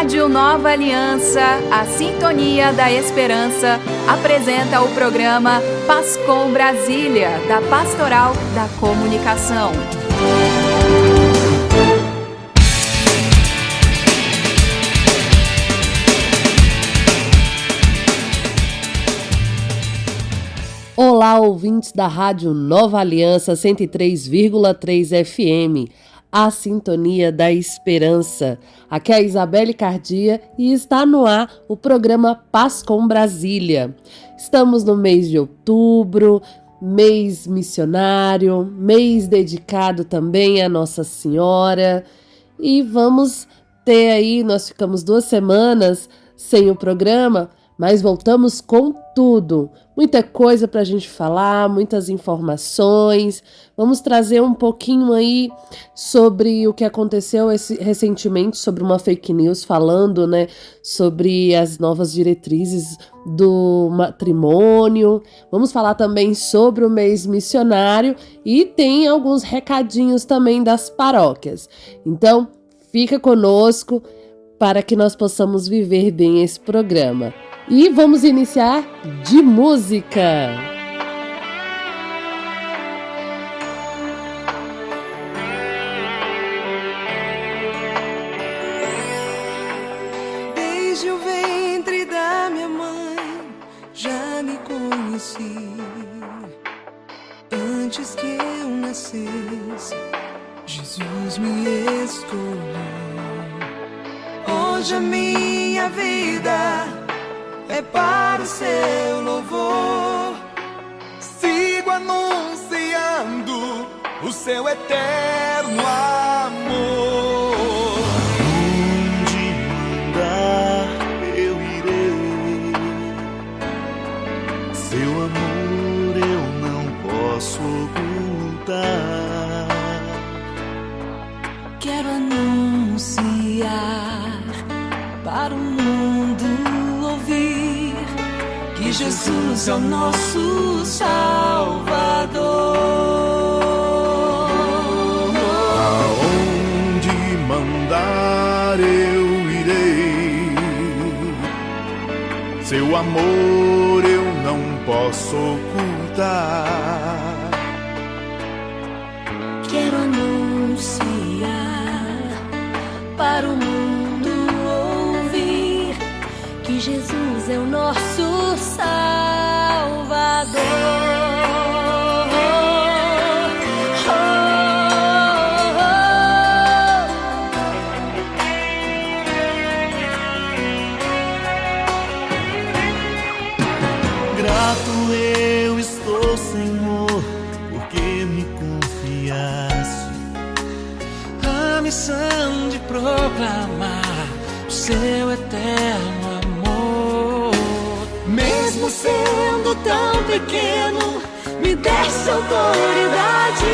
Rádio Nova Aliança, a Sintonia da Esperança, apresenta o programa Pascom Brasília, da Pastoral da Comunicação. Olá, ouvintes da Rádio Nova Aliança 103,3 FM, a Sintonia da Esperança. Aqui é a Isabelle Cardia e está no ar o programa Pascom Brasília. Estamos no mês de outubro, mês missionário, mês dedicado também a Nossa Senhora. E vamos ter aí, nós ficamos 2 semanas sem o programa, mas voltamos com tudo. Muita coisa para a gente falar, muitas informações. Vamos trazer um pouquinho aí sobre o que aconteceu recentemente, sobre uma fake news falando, sobre as novas diretrizes do matrimônio. Vamos falar também sobre o mês missionário e tem alguns recadinhos também das paróquias. Então, fica conosco para que nós possamos viver bem esse programa. E vamos iniciar de música. Desde o ventre da minha mãe já me conheci. Antes que eu nascesse, Jesus me escolheu. Hoje a minha vida é para o seu louvor. Sigo anunciando o seu eterno amor. Onde mandar eu irei. Seu amor eu não posso ocultar. Quero anunciar para o mundo ouvir que Jesus é o nosso Salvador. Aonde mandar eu irei. Seu amor eu não posso ocultar. Quero anunciar para o mundo ouvir que Jesus é o nosso Salvador. Grato eu estou, Senhor, porque me confiaste a missão de proclamar o seu eterno amor. Mesmo sendo tão pequeno, me deste autoridade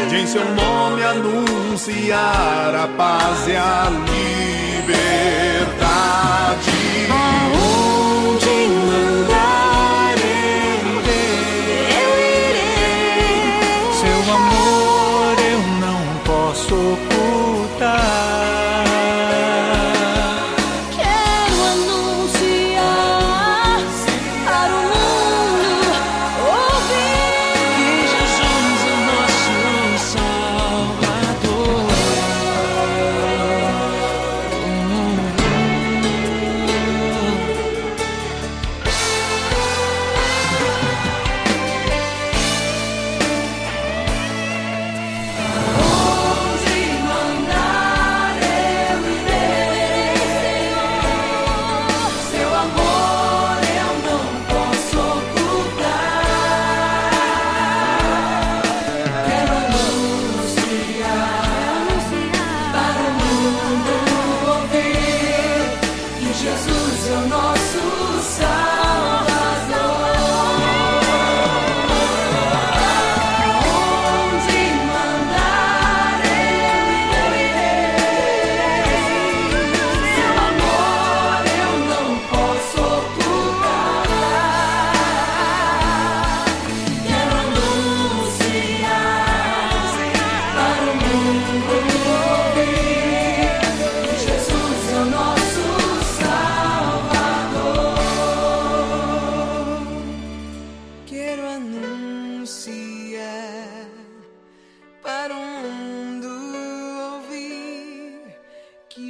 De em seu nome anunciar a paz e a liberdade. aonde mandar eu irei. Seu amor eu não posso ocultar.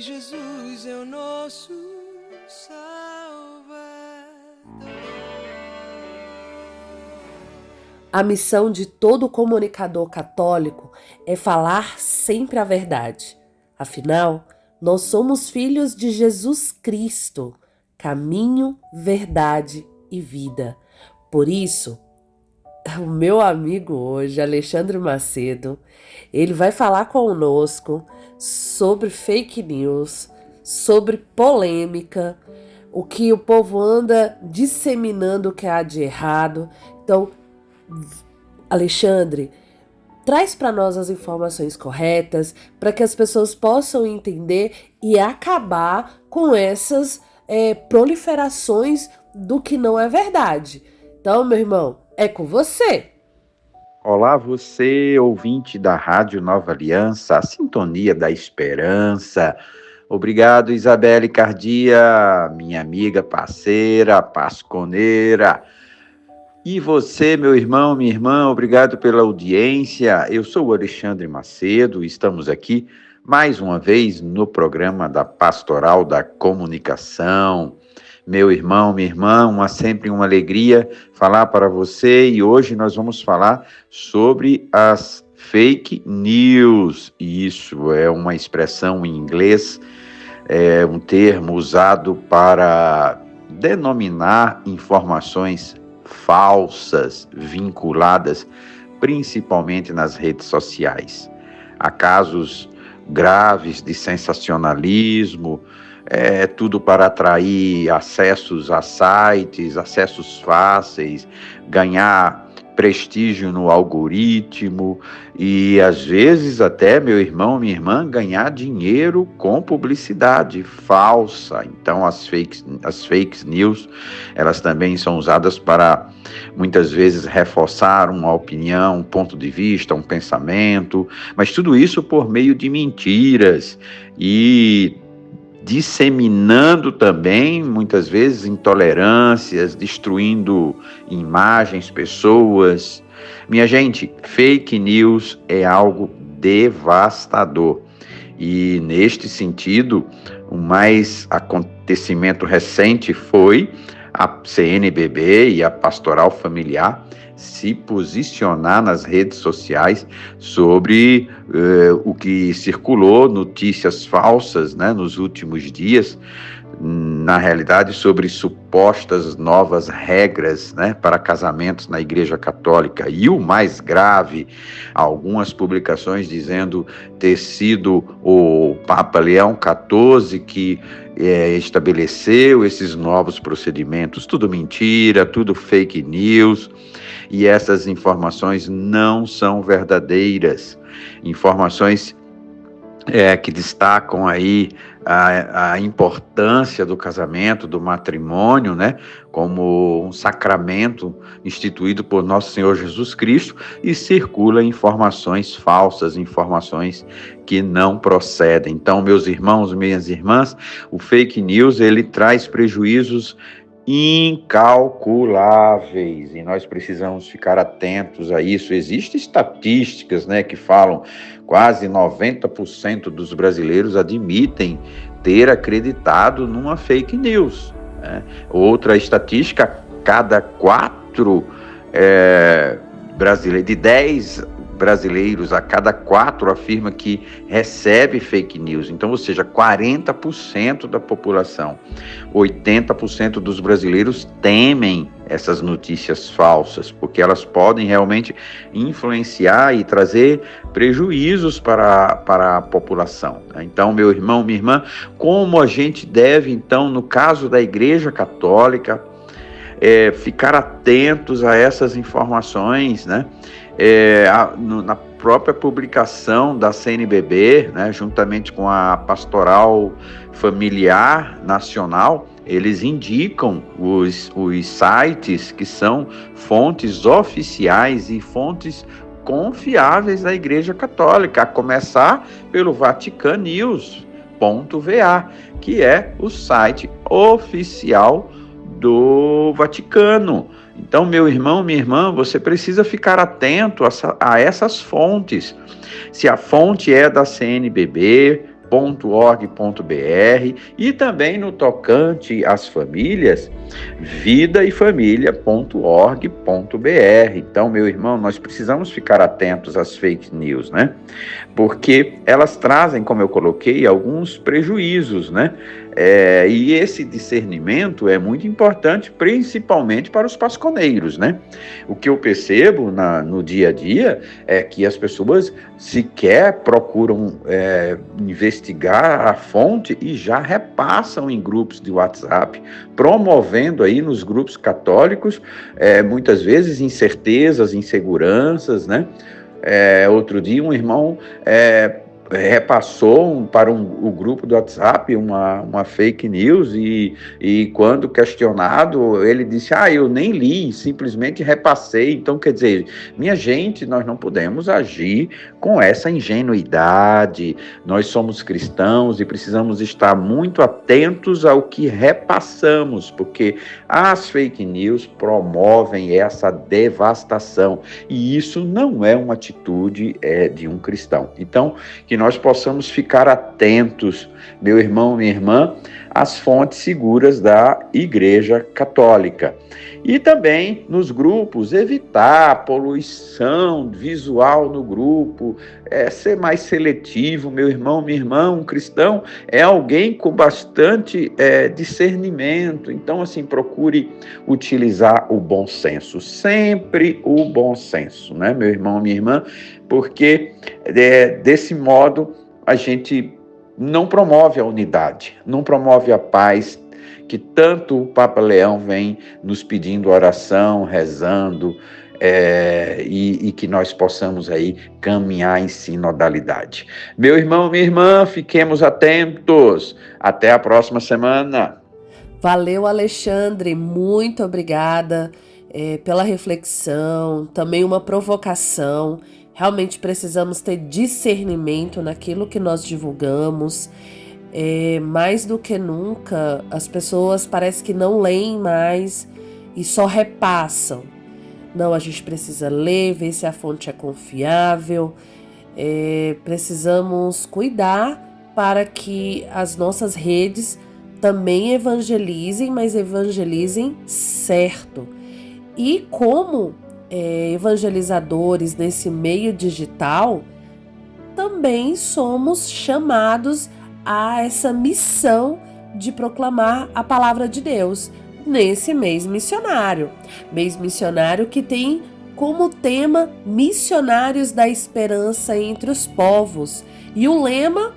Jesus é o nosso Salvador. A missão de todo comunicador católico é falar sempre a verdade. Afinal, nós somos filhos de Jesus Cristo, caminho, verdade e vida. Por isso, o meu amigo hoje, Alexandre Macedo, ele vai falar conosco sobre fake news, sobre polêmica, o que o povo anda disseminando que há de errado. Então, Alexandre, traz para nós as informações corretas para que as pessoas possam entender e acabar com essas proliferações do que não é verdade. Então, meu irmão, é com você. Olá, você, ouvinte da Rádio Nova Aliança, a Sintonia da Esperança. Obrigado, Isabelle Cardia, minha amiga, parceira, pasconeira. E você, meu irmão, minha irmã, obrigado pela audiência. Eu sou o Alexandre Macedo, estamos aqui mais uma vez no programa da Pastoral da Comunicação. Meu irmão, minha irmã, sempre uma alegria falar para você, e hoje nós vamos falar sobre as fake news. Isso é uma expressão em inglês, é um termo usado para denominar informações falsas, vinculadas principalmente nas redes sociais. Há casos graves de sensacionalismo, tudo para atrair acessos a sites, acessos fáceis, ganhar prestígio no algoritmo e, às vezes, até, meu irmão, minha irmã, ganhar dinheiro com publicidade falsa. Então, as fake news, elas também são usadas para, muitas vezes, reforçar uma opinião, um ponto de vista, um pensamento, mas tudo isso por meio de mentiras e disseminando também, muitas vezes, intolerâncias, destruindo imagens, pessoas. Minha gente, fake news é algo devastador. E, neste sentido, o mais acontecimento recente foi a CNBB e a Pastoral Familiar se posicionar nas redes sociais sobre o que circulou, notícias falsas, né, nos últimos dias, na realidade sobre supostas novas regras, né, para casamentos na Igreja Católica. E o mais grave, algumas publicações dizendo ter sido o Papa Leão XIV que estabeleceu esses novos procedimentos. Tudo mentira, tudo fake news. E essas informações não são verdadeiras. Informações que destacam aí a importância do casamento, do matrimônio, né, como um sacramento instituído por Nosso Senhor Jesus Cristo, e circula informações falsas, informações que não procedem. Então, meus irmãos, minhas irmãs, o fake news, ele traz prejuízos incalculáveis, e nós precisamos ficar atentos a isso. Existem estatísticas, né, que falam quase 90% dos brasileiros admitem ter acreditado numa fake news, né? Outra estatística, cada 4 brasileiros, de 10 brasileiros, a cada 4 afirma que recebe fake news. Então, ou seja, 40% da população, 80% dos brasileiros temem essas notícias falsas, porque elas podem realmente influenciar e trazer prejuízos para a população. Então, meu irmão, minha irmã, como a gente deve, então, no caso da Igreja Católica, ficar atentos a essas informações, né? Na própria publicação da CNBB, né, juntamente com a Pastoral Familiar Nacional, eles indicam os sites que são fontes oficiais e fontes confiáveis da Igreja Católica, a começar pelo vaticanews.va, que é o site oficial do Vaticano. Então, meu irmão, minha irmã, você precisa ficar atento a essas fontes. Se a fonte é da CNBB, e também no tocante às famílias, vidaefamilia.org.br. Então, meu irmão, nós precisamos ficar atentos às fake news, né? Porque elas trazem, como eu coloquei, alguns prejuízos, né? E esse discernimento é muito importante, principalmente para os pasconeiros, né? O que eu percebo no dia a dia é que as pessoas sequer procuram investigar a fonte e já repassam em grupos de WhatsApp, promovendo aí nos grupos católicos, muitas vezes incertezas, inseguranças, né? Outro dia um irmão repassou para o grupo do WhatsApp uma fake news e quando questionado, ele disse, eu nem li, simplesmente repassei. Então, quer dizer, minha gente, nós não podemos agir com essa ingenuidade. Nós somos cristãos e precisamos estar muito atentos ao que repassamos, porque as fake news promovem essa devastação e isso não é uma atitude de um cristão. Então, que nós possamos ficar atentos, meu irmão, minha irmã, às fontes seguras da Igreja Católica. E também nos grupos, evitar poluição visual no grupo, ser mais seletivo, meu irmão, minha irmã. Um cristão é alguém com bastante discernimento. Então, assim, procure utilizar o bom senso, sempre o bom senso, né, meu irmão, minha irmã, porque desse modo a gente não promove a unidade, não promove a paz, que tanto o Papa Leão vem nos pedindo oração, rezando, e que nós possamos aí caminhar em sinodalidade. Meu irmão, minha irmã, fiquemos atentos. Até a próxima semana. Valeu, Alexandre, muito obrigada pela reflexão, também uma provocação. Realmente precisamos ter discernimento naquilo que nós divulgamos. Mais do que nunca, as pessoas parece que não leem mais e só repassam. Não, a gente precisa ler, ver se a fonte é confiável. Precisamos cuidar para que as nossas redes também evangelizem, mas evangelizem certo. E como evangelizadores nesse meio digital, também somos chamados a essa missão de proclamar a palavra de Deus nesse mês missionário que tem como tema Missionários da Esperança entre os Povos, e o lema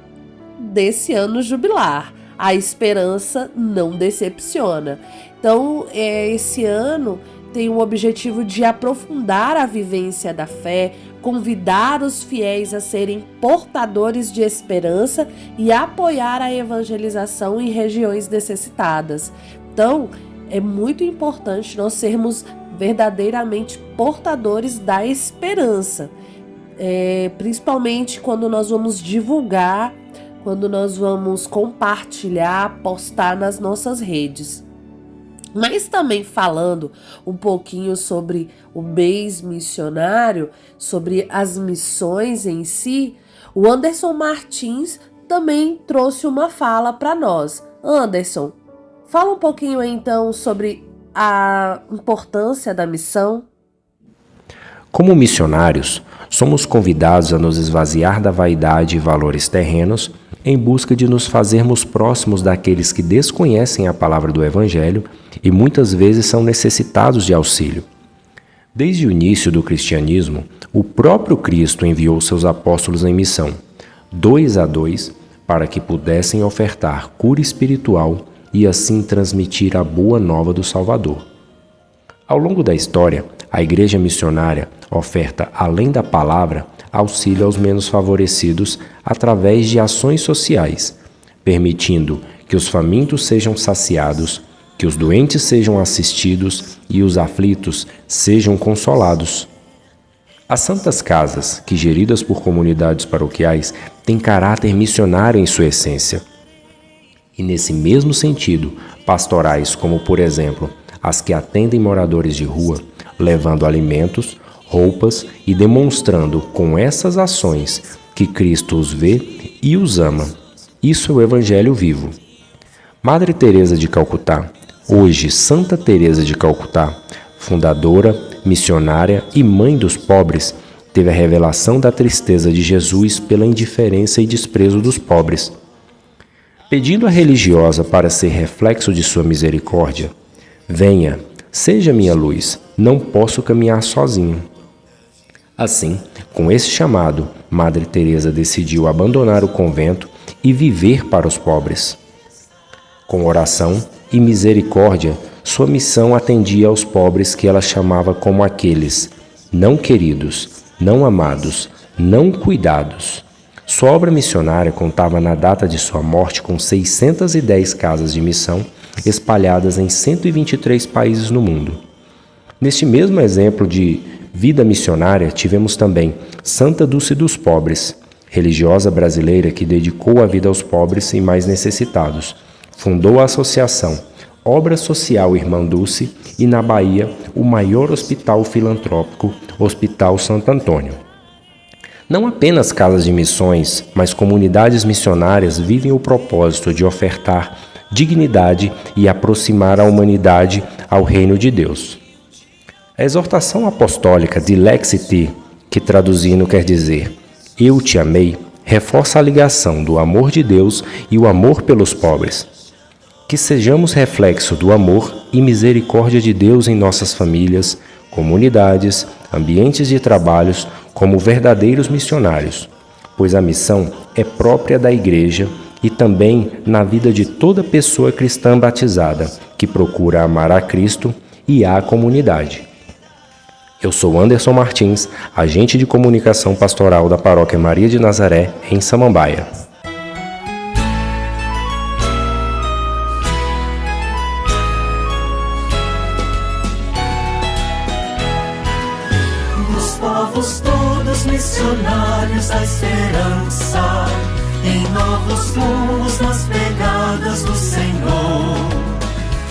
desse ano jubilar: a esperança não decepciona. Então, esse ano tem o objetivo de aprofundar a vivência da fé, convidar os fiéis a serem portadores de esperança e apoiar a evangelização em regiões necessitadas. Então, é muito importante nós sermos verdadeiramente portadores da esperança, principalmente quando nós vamos divulgar, quando nós vamos compartilhar, postar nas nossas redes. Mas também falando um pouquinho sobre o mês missionário, sobre as missões em si, o Anderson Martins também trouxe uma fala para nós. Anderson, fala um pouquinho então sobre a importância da missão. Como missionários, somos convidados a nos esvaziar da vaidade e valores terrenos em busca de nos fazermos próximos daqueles que desconhecem a palavra do Evangelho e muitas vezes são necessitados de auxílio. Desde o início do cristianismo, o próprio Cristo enviou seus apóstolos em missão, 2 a 2, para que pudessem ofertar cura espiritual e assim transmitir a boa nova do Salvador. Ao longo da história, a Igreja Missionária oferta, além da palavra, auxílio aos menos favorecidos através de ações sociais, permitindo que os famintos sejam saciados, que os doentes sejam assistidos e os aflitos sejam consolados. As Santas Casas, que geridas por comunidades paroquiais, têm caráter missionário em sua essência. E nesse mesmo sentido, pastorais como, por exemplo, as que atendem moradores de rua, levando alimentos, roupas e demonstrando com essas ações que Cristo os vê e os ama. Isso é o Evangelho vivo. Madre Teresa de Calcutá, hoje Santa Teresa de Calcutá, fundadora, missionária e mãe dos pobres, teve a revelação da tristeza de Jesus pela indiferença e desprezo dos pobres. Pedindo à religiosa para ser reflexo de sua misericórdia, venha, seja minha luz, não posso caminhar sozinho. Assim, com esse chamado, Madre Teresa decidiu abandonar o convento e viver para os pobres. Com oração e misericórdia, sua missão atendia aos pobres que ela chamava como aqueles não queridos, não amados, não cuidados. Sua obra missionária contava na data de sua morte com 610 casas de missão espalhadas em 123 países no mundo. Neste mesmo exemplo de vida missionária, tivemos também Santa Dulce dos Pobres, religiosa brasileira que dedicou a vida aos pobres e mais necessitados. Fundou a associação Obra Social Irmã Dulce e, na Bahia, o maior hospital filantrópico, Hospital Santo Antônio. Não apenas casas de missões, mas comunidades missionárias vivem o propósito de ofertar dignidade e aproximar a humanidade ao reino de Deus. A exortação apostólica de Lexite, que traduzindo quer dizer Eu te amei, reforça a ligação do amor de Deus e o amor pelos pobres. Que sejamos reflexo do amor e misericórdia de Deus em nossas famílias, comunidades, ambientes de trabalhos, como verdadeiros missionários, pois a missão é própria da Igreja e também na vida de toda pessoa cristã batizada que procura amar a Cristo e a comunidade. Eu sou Anderson Martins, agente de comunicação pastoral da Paróquia Maria de Nazaré, em Samambaia. Povos todos missionários da esperança, em novos rumos nas pegadas do Senhor,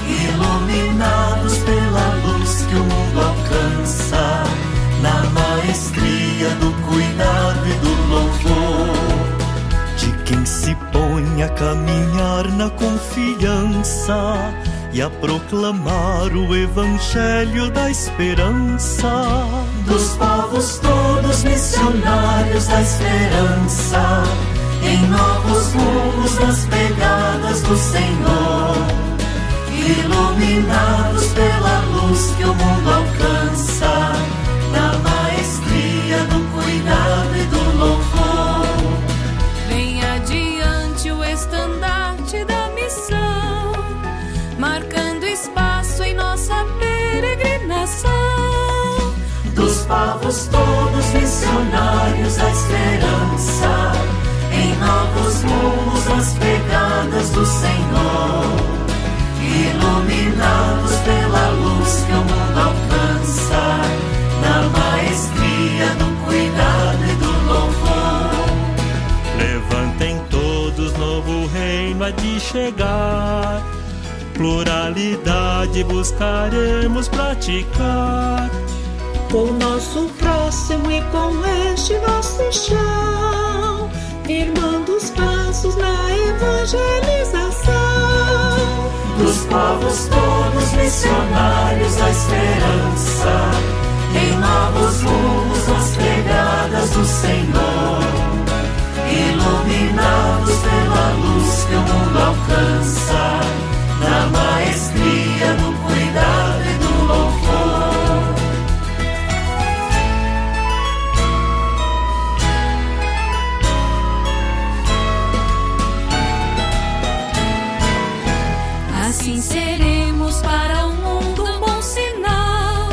iluminados pela luz que o mundo alcança, na maestria do cuidado e do louvor, de quem se põe a caminhar na confiança e a proclamar o Evangelho da esperança. Dos povos todos missionários da esperança, em novos rumos nas pegadas do Senhor, iluminados pela luz que o mundo alcança, na maestria do cuidado e do louvor. Vem adiante o estandarte da missão, marcando espaço em nossa peregrinação. Dos povos todos missionários da esperança, em novos rumos nas pegadas do Senhor, iluminados pela luz que o mundo alcança, na maestria do cuidado e do louvor. Levantem todos, novo reino há de chegar, pluralidade buscaremos praticar, com o nosso próximo e com este nosso chão, firmando os passos na evangelização. Dos povos todos missionários da esperança, em novos rumos nas pegadas do Senhor, iluminados pela luz que o mundo alcança, na maestria do cuidado e do louvor. Assim seremos para o mundo um bom sinal,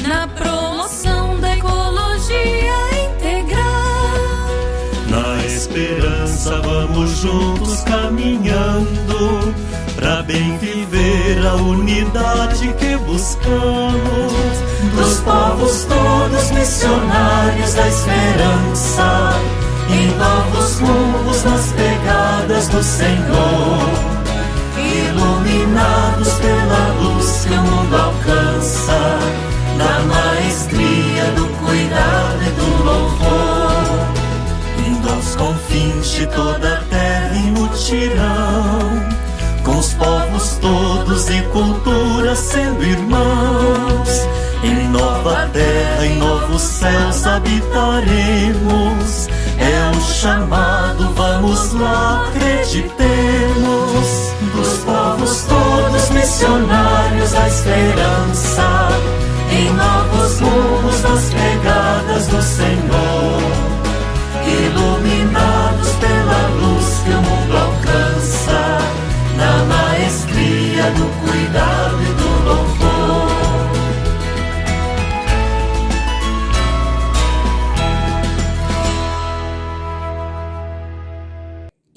na promoção da ecologia integral. Na esperança vamos juntos caminhando, pra bem viver a unidade que buscamos. Dos povos todos missionários da esperança, em novos rumos nas pegadas do Senhor, iluminados pela luz que o mundo alcança, na maestria do cuidado e do louvor. Indo aos confins de toda a terra mutirão, com os povos todos e culturas sendo irmãos. Em nova terra, em novos céus habitaremos. É o chamado, vamos lá, acreditemos. Dos povos todos missionários a esperança, em novos rumos nas pegadas do Senhor, iluminados pela luz que o mundo alcança, na maestria do cuidado e do louvor.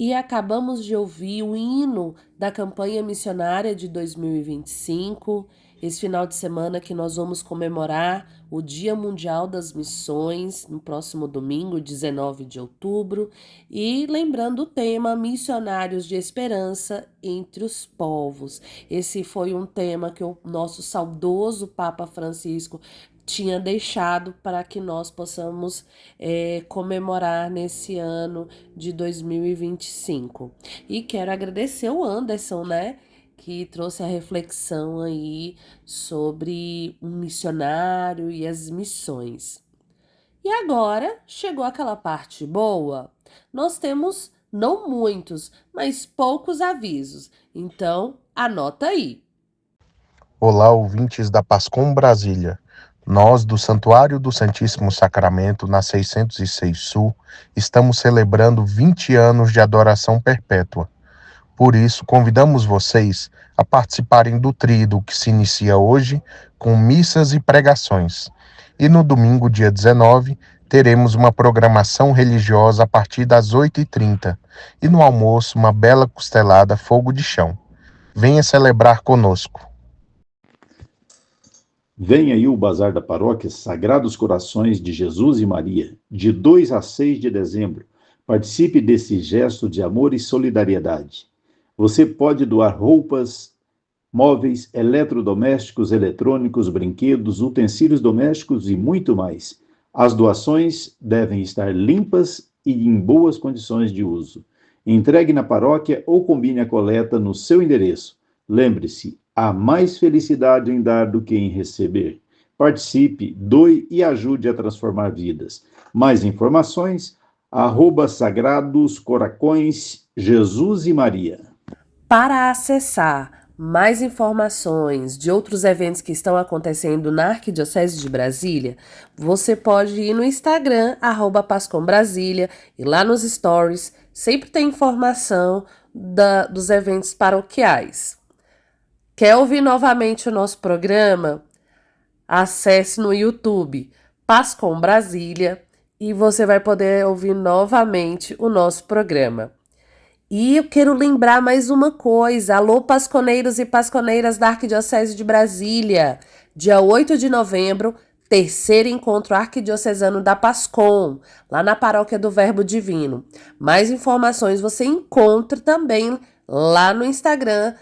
E acabamos de ouvir o hino da campanha missionária de 2025, esse final de semana que nós vamos comemorar o Dia Mundial das Missões, no próximo domingo, 19 de outubro, e lembrando o tema Missionários de Esperança entre os Povos. Esse foi um tema que o nosso saudoso Papa Francisco tinha deixado para que nós possamos comemorar nesse ano de 2025. E quero agradecer o Anderson, que trouxe a reflexão aí sobre um missionário e as missões. E agora chegou aquela parte boa. Nós temos não muitos, mas poucos avisos. Então, anota aí. Olá, ouvintes da Pascom Brasília. Nós, do Santuário do Santíssimo Sacramento, na 606 Sul, estamos celebrando 20 anos de adoração perpétua. Por isso, convidamos vocês a participarem do tríduo que se inicia hoje com missas e pregações. E no domingo, dia 19, teremos uma programação religiosa a partir das 8h30 e no almoço uma bela costelada fogo de chão. Venha celebrar conosco. Vem aí o Bazar da Paróquia Sagrados Corações de Jesus e Maria, de 2 a 6 de dezembro. Participe desse gesto de amor e solidariedade. Você pode doar roupas, móveis, eletrodomésticos, eletrônicos, brinquedos, utensílios domésticos e muito mais. As doações devem estar limpas e em boas condições de uso. Entregue na paróquia ou combine a coleta no seu endereço. Lembre-se, há mais felicidade em dar do que em receber. Participe, doe e ajude a transformar vidas. Mais informações, @Sagrados Coracões, Jesus e Maria. Para acessar mais informações de outros eventos que estão acontecendo na Arquidiocese de Brasília, você pode ir no Instagram, @PascomBrasília, e lá nos stories sempre tem informação dos eventos paroquiais. Quer ouvir novamente o nosso programa? Acesse no YouTube Pascom Brasília e você vai poder ouvir novamente o nosso programa. E eu quero lembrar mais uma coisa. Alô, pasconeiros e pasconeiras da Arquidiocese de Brasília. Dia 8 de novembro, terceiro encontro arquidiocesano da Pascom, lá na Paróquia do Verbo Divino. Mais informações você encontra também lá no Instagram,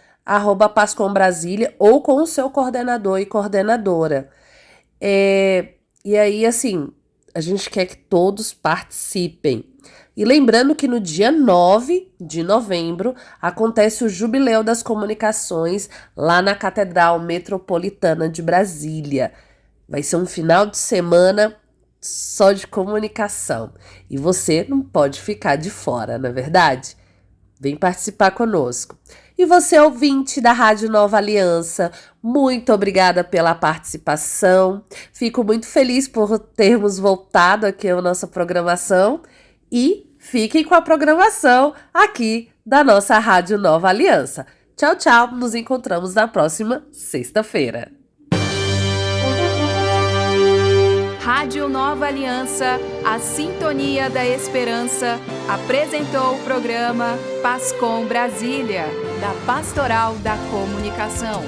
@PascomBrasília, ou com o seu coordenador e coordenadora. E aí, assim, a gente quer que todos participem. E lembrando que no dia 9 de novembro acontece o Jubileu das Comunicações lá na Catedral Metropolitana de Brasília. Vai ser um final de semana só de comunicação. E você não pode ficar de fora, não é verdade? Vem participar conosco. E você, ouvinte da Rádio Nova Aliança, muito obrigada pela participação. Fico muito feliz por termos voltado aqui à nossa programação. E fiquem com a programação aqui da nossa Rádio Nova Aliança. Tchau, tchau. Nos encontramos na próxima sexta-feira. Rádio Nova Aliança, a sintonia da esperança, apresentou o programa Pascom Brasília, da Pastoral da Comunicação.